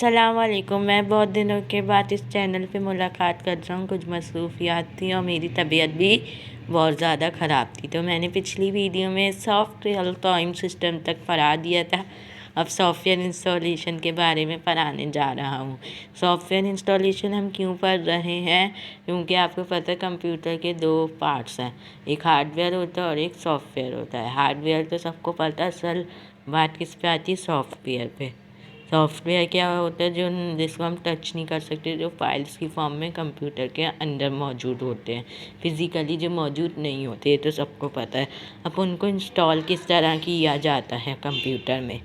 अस्सलाम वालेकुम। मैं बहुत दिनों के बाद इस चैनल पे मुलाकात कर रहा हूँ। कुछ मसरूफियात थी और मेरी तबीयत भी बहुत ज़्यादा ख़राब थी, तो मैंने पिछली वीडियो में सॉफ्टवेयर टाइम सिस्टम तक पढ़ा दिया था। अब सॉफ्टवेयर इंस्टॉलेशन के बारे में पढ़ाने जा रहा हूँ। सॉफ्टवेयर इंस्टॉलेशन हम क्यों पढ़ रहे हैं? क्योंकि आपको पता है कंप्यूटर के दो पार्ट्स हैं, एक हार्डवेयर होता है और एक सॉफ्टवेयर होता है। हार्डवेयर तो सबको पता है, असल बात किस पे आती है? सॉफ्टवेयर पे। सॉफ्टवेयर क्या होता है? जिसको हम टच नहीं कर सकते, जो फाइल्स की फॉर्म में कंप्यूटर के अंदर मौजूद होते हैं, फिज़िकली जो मौजूद नहीं होते, ये तो सबको पता है। अब उनको इंस्टॉल किस तरह किया जाता है कंप्यूटर में?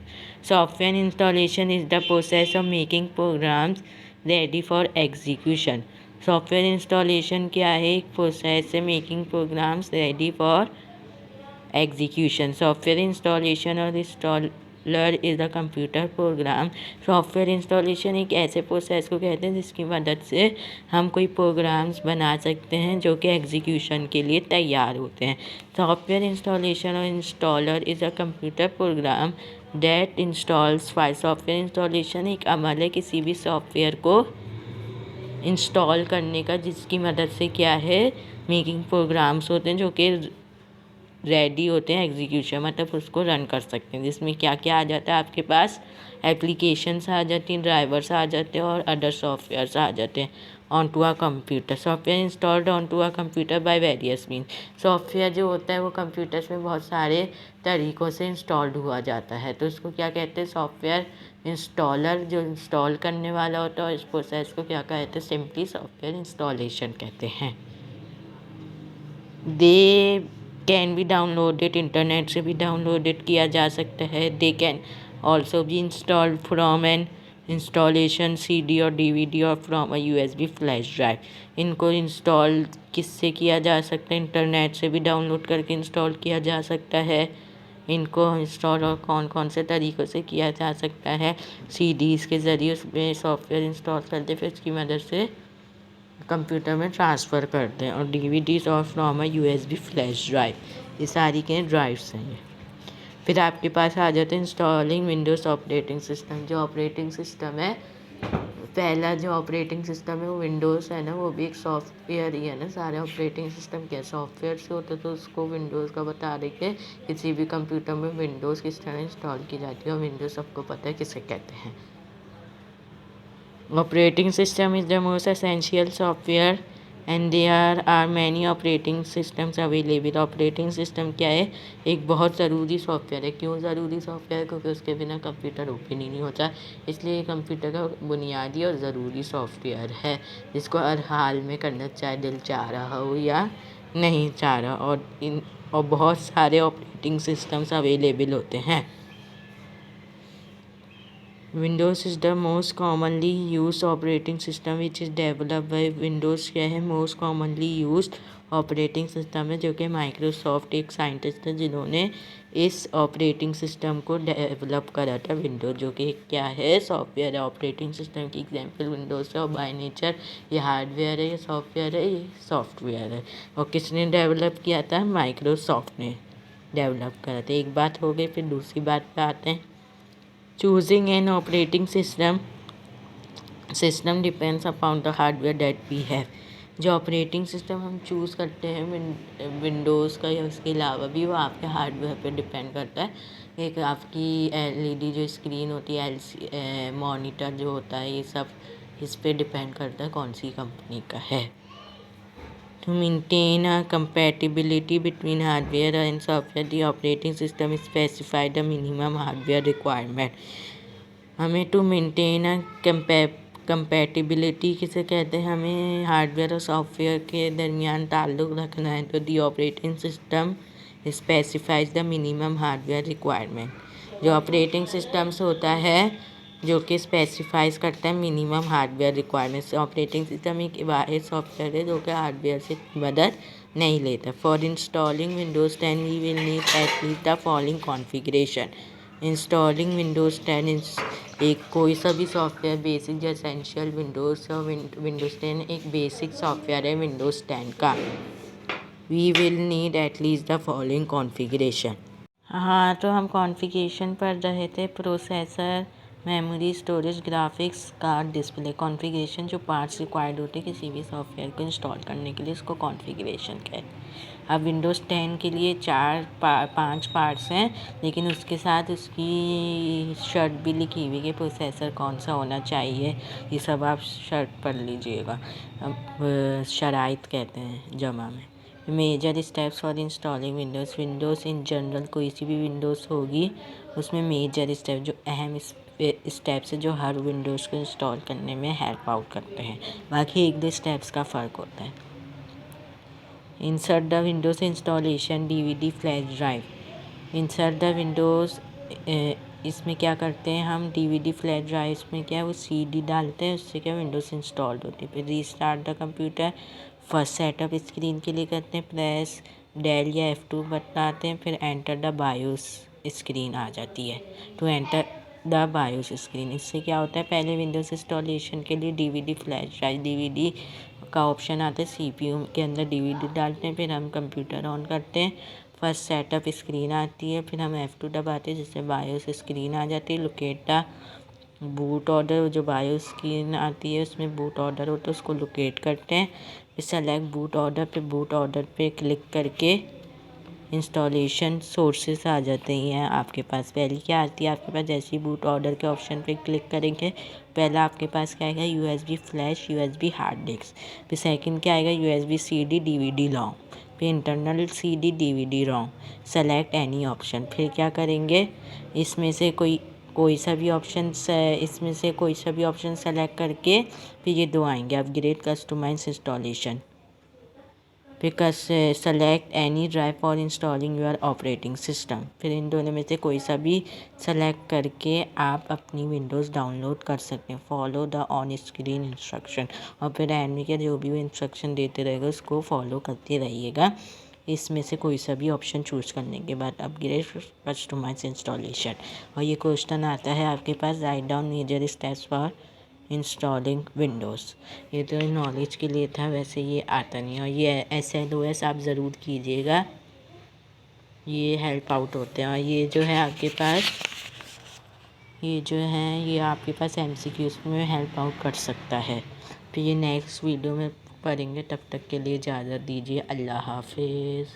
Software installation is the process of making programs ready for execution. Software installation क्या है? एक प्रोसेस है making programs ready for execution. Software installation और installer is the computer program. Software installation एक ऐसे प्रोसेस को कहते हैं जिसकी मदद से हम कोई प्रोग्राम्स बना सकते हैं जो कि एग्जीक्यूशन के लिए तैयार होते हैं। सॉफ्टवेयर इंस्टॉलेशन और installer is a computer program that installs file. Software installation एक अमल है किसी भी सॉफ्टवेयर को इंस्टॉल करने का, जिसकी मदद से क्या है, मेकिंग प्रोग्राम्स होते हैं जो कि रेडी होते हैं एग्जीक्यूशन, मतलब उसको रन कर सकते हैं। जिसमें क्या क्या आ जाता है आपके पास? एप्लीकेशंस आ जाती हैं, ड्राइवर्स आ जाते हैं और अदर सॉफ्टवेयर्स आ जाते हैं on to a computer. Software installed on to a computer by various mean. Software जो होता है वो कंप्यूटर्स में बहुत सारे तरीक़ों से इंस्टॉल्ड हुआ जाता है, तो इसको क्या कहते हैं? सॉफ्टवेयर इंस्टॉलर, जो इंस्टॉल करने वाला होता है, और इस प्रोसेस को क्या कहते हैं? सिंपली सॉफ्टवेयर इंस्टॉलेशन कहते हैं। They can be downloaded, internet से भी डाउनलोडेड किया जा सकता है। They can also be installed from an installation CD और DVD और from a USB flash drive. इनको इंस्टॉल किससे किया जा सकता है? इंटरनेट से भी डाउनलोड करके इंस्टॉल किया जा सकता है। इनको इंस्टॉल और कौन कौन से तरीक़ों से किया जा सकता है? CDs के ज़रिए उसमें सॉफ्टवेयर इंस्टॉल करते, फिर उसकी मदद से कंप्यूटर में ट्रांसफ़र करते हैं, और DVDs और from a USB flash drive, ये सारी के ड्राइव्स हैं ये। फिर आपके पास आ जाते हैं इंस्टॉलिंग विंडोज़ ऑपरेटिंग सिस्टम। जो ऑपरेटिंग सिस्टम है, पहला जो ऑपरेटिंग सिस्टम है वो विंडोज़ है ना, वो भी एक सॉफ्टवेयर ही है ना। सारे ऑपरेटिंग सिस्टम क्या सॉफ्टवेयर से होते, तो उसको विंडोज़ का बता रहे कि किसी भी कंप्यूटर में विंडोज़ किस तरह इंस्टॉल की जाती है, और विंडोज़ सबको पता है किसे कहते हैं। Operating system is the most essential software and there are many operating systems available. Operating system क्या है? एक बहुत ज़रूरी सॉफ्टवेयर है। क्यों ज़रूरी सॉफ्टवेयर? क्योंकि उसके बिना कंप्यूटर ओपन ही नहीं होता, इसलिए कंप्यूटर का बुनियादी और ज़रूरी सॉफ्टवेयर है, जिसको हर हाल में करना चाहे दिल चाह रहा हो या नहीं चाह रहा। और बहुत सारे ऑपरेटिंग सिस्टम्स अवेलेबल होते हैं। Windows is the most commonly used operating system which is developed by Windows। क्या है? most commonly used operating system है, जो कि माइक्रोसॉफ्ट एक साइंटिस्ट है जिन्होंने इस ऑपरेटिंग सिस्टम को डेवलप करा था। विंडोज़ जो कि क्या है? सॉफ्टवेयर है। ऑपरेटिंग सिस्टम की एग्जांपल विंडोज़ है, और बाय नेचर ये हार्डवेयर है, ये सॉफ्टवेयर है, ये सॉफ्टवेयर है। और किसने डेवलप किया था? माइक्रोसॉफ्ट ने डेवलप करा था। एक बात हो गई, फिर दूसरी बात पे आते हैं। Choosing an operating system depends upon the hardware that we have। जो ऑपरेटिंग सिस्टम हम चूज़ करते हैं विंडोज़ का या उसके अलावा भी, वो आपके हार्डवेयर पे डिपेंड करता है। एक आपकी LED जो स्क्रीन होती है, मॉनिटर जो होता है, ये सब इस पे डिपेंड करता है कौन सी कंपनी का है। To maintain a compatibility between hardware and software, the operating system specifies the minimum hardware requirement। हमें टू मेंटेन अ कंपैटिबिलिटी किसे कहते हैं? हमें हार्डवेयर और सॉफ्टवेयर के दरमियान ताल्लुक़ रखना है, तो the operating system specifies the minimum hardware requirement. जो ऑपरेटिंग सिस्टम्स होता है जो कि स्पेसिफाइज करता है minimum hardware requirements. Operating system एक वाहिद सॉफ्टवेयर है जो कि हार्डवेयर से मदद नहीं लेता। For installing Windows 10 we will need at least the following configuration. Installing Windows 10 एक कोई सा भी सॉफ्टवेयर बेसिक जो एसेंशियल विंडोज़ और विंडोज़ 10 एक बेसिक सॉफ्टवेयर है विंडोज़ 10 का। We will need at least the following configuration. हाँ, तो हम कॉन्फ़िगरेशन पढ़ रहे थे। Processor, memory, storage, graphics card, display configuration. जो पार्ट्स रिक्वायर्ड होते हैं किसी भी सॉफ्टवेयर को इंस्टॉल करने के लिए, इसको कॉन्फ़िगरेशन कहते हैं। अब विंडोज़ 10 के लिए 5 पार्ट्स हैं, लेकिन उसके साथ उसकी शर्ट भी लिखी हुई है कि प्रोसेसर कौन सा होना चाहिए। ये सब आप शर्ट पढ़ लीजिएगा। अब शराइत कहते हैं जमा में। Major steps for installing Windows in general कोई सी भी विंडोज़ होगी उसमें मेजर स्टेप जो अहम स्टेप्स जो हर विंडोज़ को इंस्टॉल करने में हेल्प आउट करते हैं। बाकी 1-2 स्टेप्स का फ़र्क होता है। Insert the Windows installation DVD flash drive. Insert the Windows, इसमें क्या करते हैं हम, DVD फ्लैश ड्राइव में क्या है वो CD डालते हैं, उससे क्या विंडोज़ इंस्टॉल्ड होती है। फिर restart the computer, first setup screen के लिए करते हैं प्रेस डेल या F2 बताते हैं, फिर एंटर द बायोस स्क्रीन आ जाती है। To enter the BIOS screen, इससे क्या होता है, पहले विंडोज़ इंस्टॉलेशन के लिए DVD फ्लैश ड्राइव DVD का ऑप्शन आता है। CPU के अंदर DVD डालते हैं, फिर हम कंप्यूटर ऑन करते हैं, फर्स्ट सेटअप स्क्रीन आती है, फिर हम F2 दबाते हैं जिससे बायोस स्क्रीन आ जाती है। लोकेट द बूट ऑर्डर, जो बायोस स्क्रीन आती है उसमें बूट ऑर्डर होता है, उसको लोकेट करते हैं। फिर सेलेक्ट बूट ऑर्डर पे बूट ऑर्डर पे क्लिक करके इंस्टॉलेशन सोर्सेस आ जाते हैं आपके पास। पहली क्या आती है आपके पास, जैसे ही बूट ऑर्डर के ऑप्शन पे क्लिक करेंगे पहला आपके पास क्या आएगा, USB flash, USB hard disk. फिर सेकंड क्या आएगा, USB CD DVD लॉन्ग, फिर इंटरनल CD DVD रोम। सेलेक्ट एनी ऑप्शन, फिर क्या करेंगे, इसमें से कोई सा भी ऑप्शन सेलेक्ट करके फिर ये 2 आएंगे, अपग्रेड कस्टमाइज इंस्टॉलेशन। फिर select any drive for installing your operating system. फिर इन दोनों में से कोई सा भी सेलेक्ट करके आप अपनी विंडोज़ डाउनलोड कर सकते हैं। Follow the on screen instruction, और फिर एंड में क्या जो भी वो इंस्ट्रक्शन देते रहेगा उसको फॉलो करते रहिएगा। इसमें से कोई सा भी ऑप्शन चूज़ करने के बाद अपग्रेड कस्टमाइज इंस्टॉलेशन, और ये क्वेश्चन आता है आपके पास, write down major steps for installing Windows. ये तो नॉलेज के लिए था, वैसे ये आता नहीं। और ये SLOS आप ज़रूर कीजिएगा, ये हेल्प आउट होते हैं। और ये जो है आपके पास, ये आपके पास MCQs में हेल्प आउट कर सकता है। फिर ये नेक्स्ट वीडियो में पढ़ेंगे, तब तक के लिए इजाज़त दीजिए। अल्लाह हाफिज़।